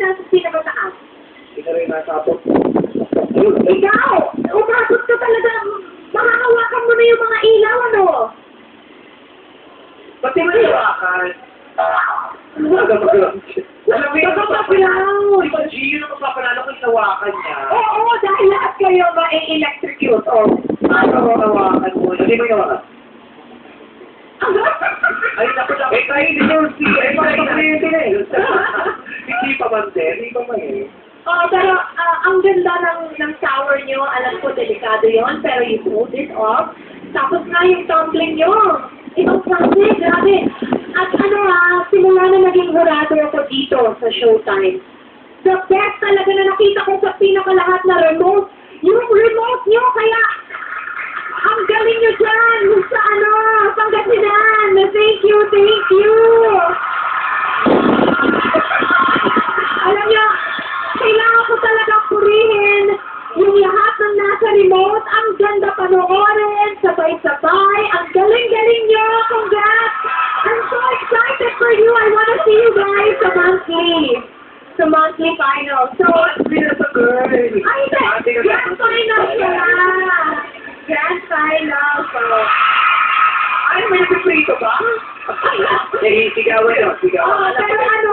nasa pinakataas? Hindi na rin nasapot. Ikaw! Umabot ka talaga. Makakawakan mo na yung mga ilaw, ano? Ba't di mo nilawakan? Alam mo yun? Di ba G, yun ang magpapalala kung inawakan niya? Oo, dahil lahat kayo ma-electrocute. Oh. Ano hawakan mo? Hindi mo inawakan? Ay, naku lang. Eh, kayo hindi yung si... Eh, bakit pa rin din eh? Hindi pa man din. Hindi pa man eh. Oh, pero ang ganda ng shower nyo. Alam ko, delikado yon, pero you pulled it off. Tapos nga yung tumbling nyo. Ibang klase, grabe. At simula na naging hurado ako dito sa Showtime. The best talaga na nakita ko sa pinakalahat na remote. Yung remote nyo, kaya ang galing nyo dyan sa Pangasinan. Thank you, thank you. Alam nyo, kailangan ko talaga purihin yung lahat ng nasa remote. Ang ganda panoorin, sabay-sabay. Ang galing-galing nyo. Congrats! I'm so excited for you. I want to see you guys sa monthly final. So, ay, grand final pala. Grand final. So, Ay, may nagpiprito ba? Eh, sigawan yun. Sigawan. pero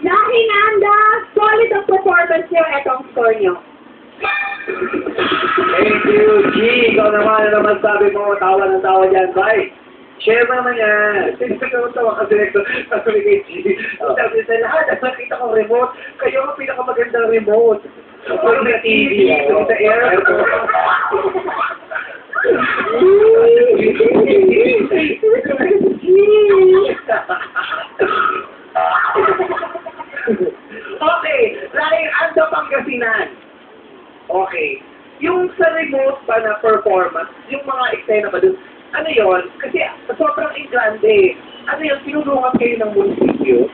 nahinanda, solid ang performance nyo, etong score nyo. Thank you, G. Ikaw naman sabi mo, tawa ng tawa dyan. Bye. Share mo naman yan. Ikaw tawa ka director. Sabi kay G. Sabi sa lahat, nakita kong remote. Kayo ang pinakamagandang remote. Parang na TV. Sa airport. Okay, dahil ando Pangasinan. Okay. Yung sa remote pa na performance, yung mga eksena ba dun, ano yun? Kasi sobrang grande. Ano yun, tinulungan kayo ng munisipyo?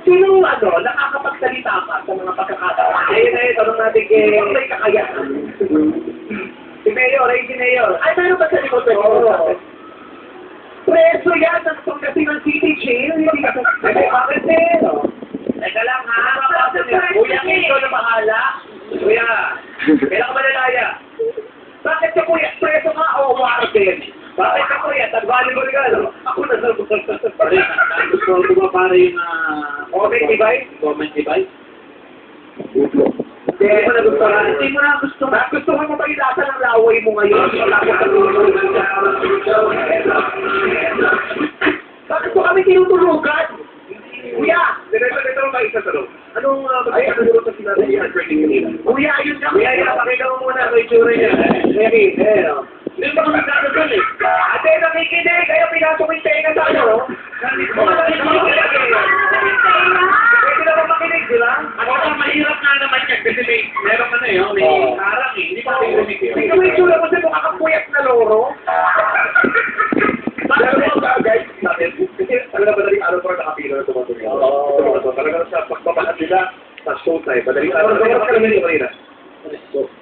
Sino, nakakapagsalita ka sa mga pagkakataon? Ayun, tanong natin kay... Sino may kakayahan? Si Mayor, si Mayor. Ay, meron ba sa remote? Oo. Preso yan ng Pangasinan City Jail. Hindi ka bakit din, no? Teka lang, ha? Kuya, ikaw na bahala. Kuya, kailan ka malalaya? Bakit ka, kuya? Preso ka o warden? Bakit ka, kuya? Tag-volleyball ka, no? Ako na sa gusto ko ba para yung comment device? Comment device? Hindi mo na gusto na. Hindi mo na gusto na. Gusto mo ba ilasa ng laway mo ngayon? Wala ko sa tulog. Bakit ko kami tinutulugan? Kuya! Ito ba isa sa loob? Anong magkakaroon sa sinabi niya? Kuya, ayun ka! Kuya, pakita mo muna kay Tsura niya. Hindi ba kami nagkakaroon eh? Ate, nakikinig! Kaya pinasok yung tenga sa ano? Pwede naman makinig, di ba? Mahirap nga naman yan kasi meron ka na yun. May harang eh. Hindi pa kayo rinig yun. Hindi may Tsura kasi mukha kang puyat na loro. Guys, kasi talaga madaling araw pa nakapila na tumatuloy. Talaga sa pagpapahat nila sa showtime. Madaling araw. Alam ka naman yung kanina.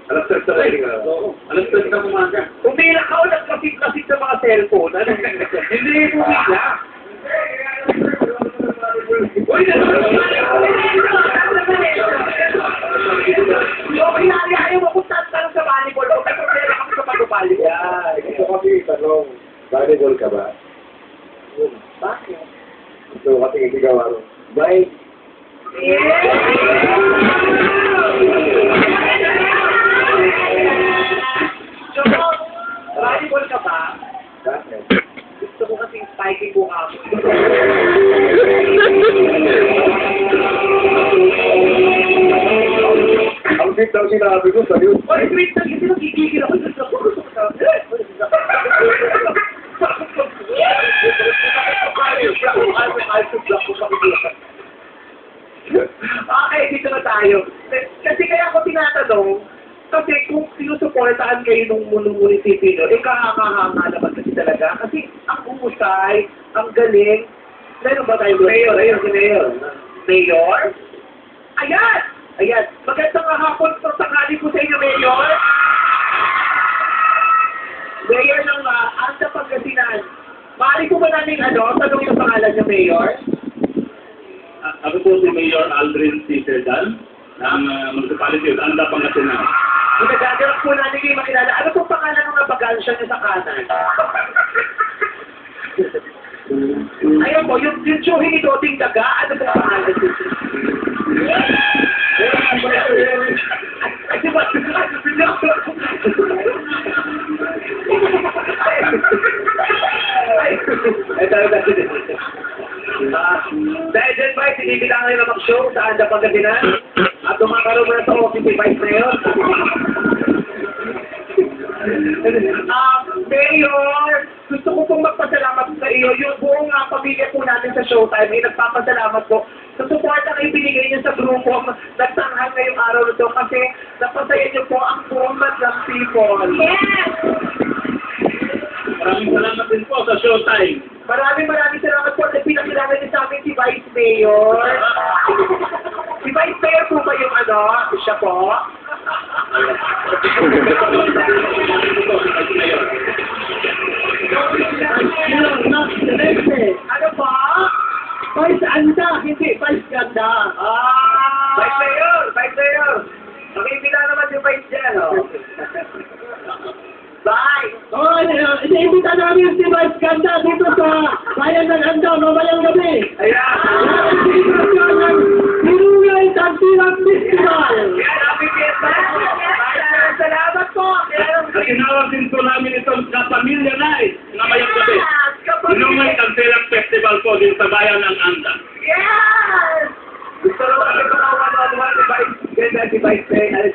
Alam sa madaling araw. Alam sa na umaga. Pumila ka o nagkasip-kasip sa mga cellphone. Hindi pumila. Uy, ayaw mo kung saan sa volleyball. Kung saan kami sa pag-volleyball. Yeah, ito kasi tanong. Volleyball ka ba? Bakit? Gusto ko kasi isigaw ako. Bye! So, volleyball ka ba? Bakit? Gusto ko kasi spiky ko ako. Ang sweet daw sinabi ko sa'yo. Ay, sweet daw kasi nakikigil ako. Gusto ko Okay, dito na tayo. Kasi kaya ako tinatanong, kasi kung sinusuportahan kayo ng munisipyo, kahanga-hanga naman kasi talaga. Kasi ang umusay, ang galing. Meron ba tayo? Mayor, ayun si Mayor. Mayor? Ayan! Ayan. Magandang hapon sa sakali ko sa inyo, Mayor. Mayor ng Anda Pangasinan. Maaari po ba namin tanong yung pangalan niya, Mayor? Ako po si Mayor Aldrin C. Serdan ng Municipality of Anda, Pangasinan. Nagagarap po natin kayo makilala. Ano pong pangalan ng nabagansya niyo sa kanan? Ayun po, yung tsuhin ni Doding Daga, ano pong pangalan niyo? Ay, di ba? Dahil dyan ba, sinibila ngayon na mag-show sa Anda Pangasinan at dumakaroon mo na sa office ni Vice Mayor. Mayor, gusto ko pong magpasalamat sa iyo. Yung buong pamilya po natin sa Showtime ay nagpapasalamat po sa support ang ibinigay niyo sa grupo nagtanghal ngayong araw na ito kasi napasaya niyo po ang buong ng people. Yes! Maraming salamat din po sa Showtime. Maraming salamat po na pinakilala niyo sa amin si Vice Mayor. Si Vice Mayor po ba yung siya po? Ano ba? Vice Anda, hindi Vice Ganda. Vice Mayor! Vice Mayor! Makikita naman yung Vice dyan, Bye! Oh, iniimbita namin si Vice Ganda dito sa Bayan ng Anda, mamayang gabi. Ayan! Ng Hirungay Tantilang Festival. Yan, happy fiesta! Salamat po! At tinawag din po namin itong Kapamilya Night na mayang gabi. Inungay Tantilang Festival po din sa Bayan ng Anda. Yes! Gusto lang kasi pakawan-one si Vice. Ganda si Vice Mayor.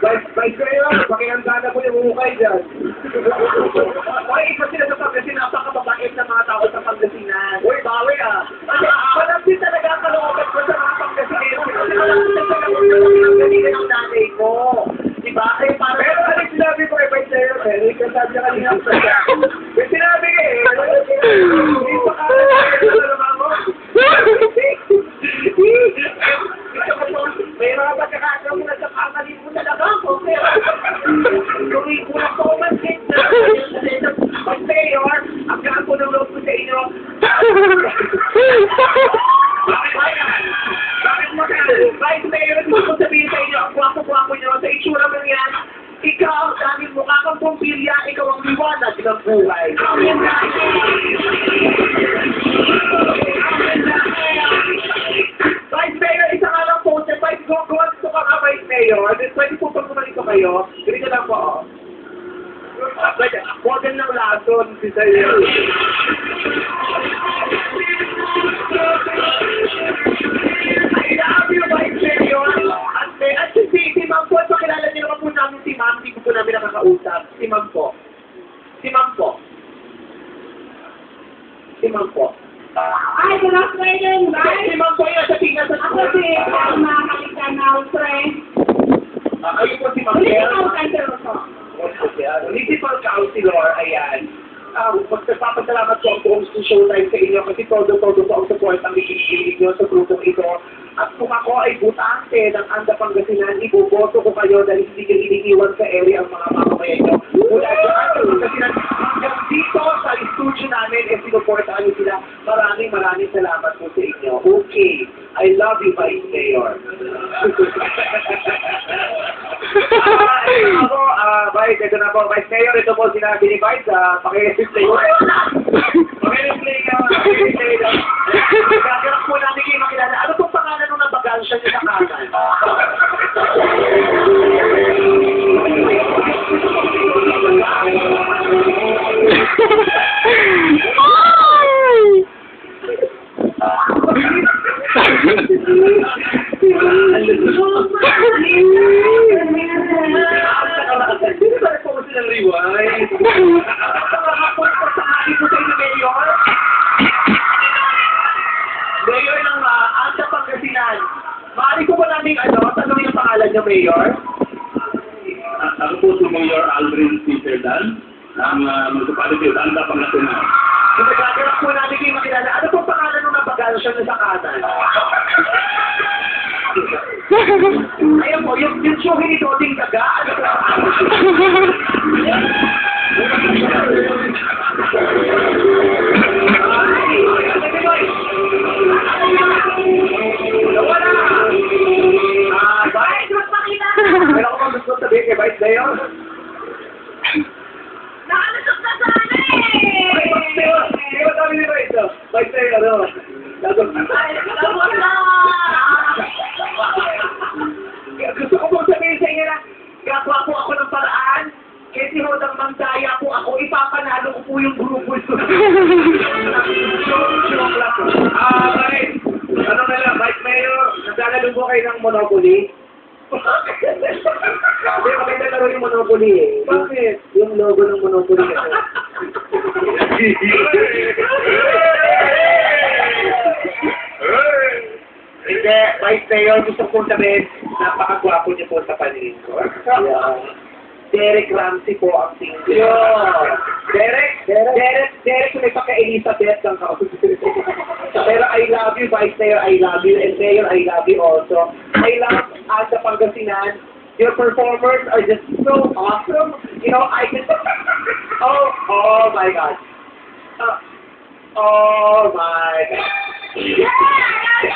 Vice Mayor, pakinganda po yung umukay dyan. Okay, iba sila sa Pangasinan. Napakababait ng mga tao sa Pangasinan. Uy, bawi Malapit talaga ang kalooban ko sa mga Pangasinan. Malapit talaga ang galingan ng nanay ko. Diba? Pero ano sinabi ko Vice Mayor? May kasabi niya kanina. May sinabi ka Hindi pa ka may mga pagkakataon na sa kamali mo talaga ako. Tuloy ko na po mansit na Vice Mayor, ang gaan ko ng loob ko sa inyo. Bakit mo ka? Vice Mayor, gusto ko sabihin sa inyo, ang guwapo-guwapo nyo, sa itsura mo yan, ikaw, dahil mukha kang pumpilya, ikaw ang liwanag ng buhay. Amen na. Vice Mayor, isa nga lang po, Vice, gusto ka nga, Vice Mayor. Pwede po pag kumalito kayo, ganito lang po, Huwag ng lason, si Sayo. I love you, Vice Mayor. At si Ma'am po, pakilala niyo naman po namin si Ma'am, hindi ko po namin nakakausap. Si Ma'am po. Si Ma'am po. Si Ma'am po. Ay, good afternoon, guys! Si Ma'am po yun sa tingnan sa Ako si Palma Kalikanao, friend. Kayo po si Ma'am Municipal Bel. Councilor po. Municipal Councilor, ayan. Magpapasalamat po ang buong Showtime sa inyo kasi todo po ang support ang ibigay nyo sa grupong ito. At kung ako ay butante ng Anda Pangasinan, iboboto ko kayo dahil hindi nyo iniiwan sa area ang mga mamamayan nyo. Mula sa Anda Pangasinan, hanggang dito sa studio namin, sinuportaan nyo sila. Maraming salamat po sa inyo. Okay. I love you, Vice Mayor. Ako, Vice, ito na po. Vice Mayor, ito po sinabi ni Vice. Paki-replay ko. Paki-replay ka. Paki-replay ka. Gagarap po natin kayo makilala. Ano pong pangalan nung nabagansya niyo sa kanan? Sino ba po silang riway? Mayor ng Anda Pangasinan. Maaari ko ba namin tanongin ang pangalan niyo, Mayor? Ako po si Mayor Aldrin C. Serdan ng Municipality of Anda, Pangasinan. Nagagarap po namin kayo makilala. Ano pong pangalan nung nabagansya niyo sa kanan? Ayan po, yung tsuhin ni Doding Daga, ano po? Monopoly? Hindi, maganda laro yung Monopoly eh. Bakit? Yung logo ng Monopoly kasi. Hindi, Vice Mayor, gusto kong sabihin, napakagwapo niyo po sa paningin ko. Yeah. Derek Ramsey po ang tingin. Derek, may pagka-Elizabeth kang kausap. Pero I love you, Vice Mayor, I love you, and Mayor, I love you also. I love Asa Pangasinan. Your performers are just so awesome. You know, I can... Oh my God. Oh my God. Yeah!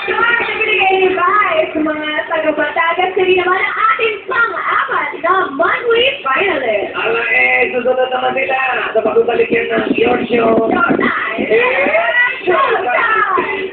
Sure! Nabinigay ni Vice sa mga taga-Batagas. Sabi naman ang ating pang-apat na monthly finalist. Ala susunod naman nila sa pagbabalik yan ng your show. Showtime! Showtime!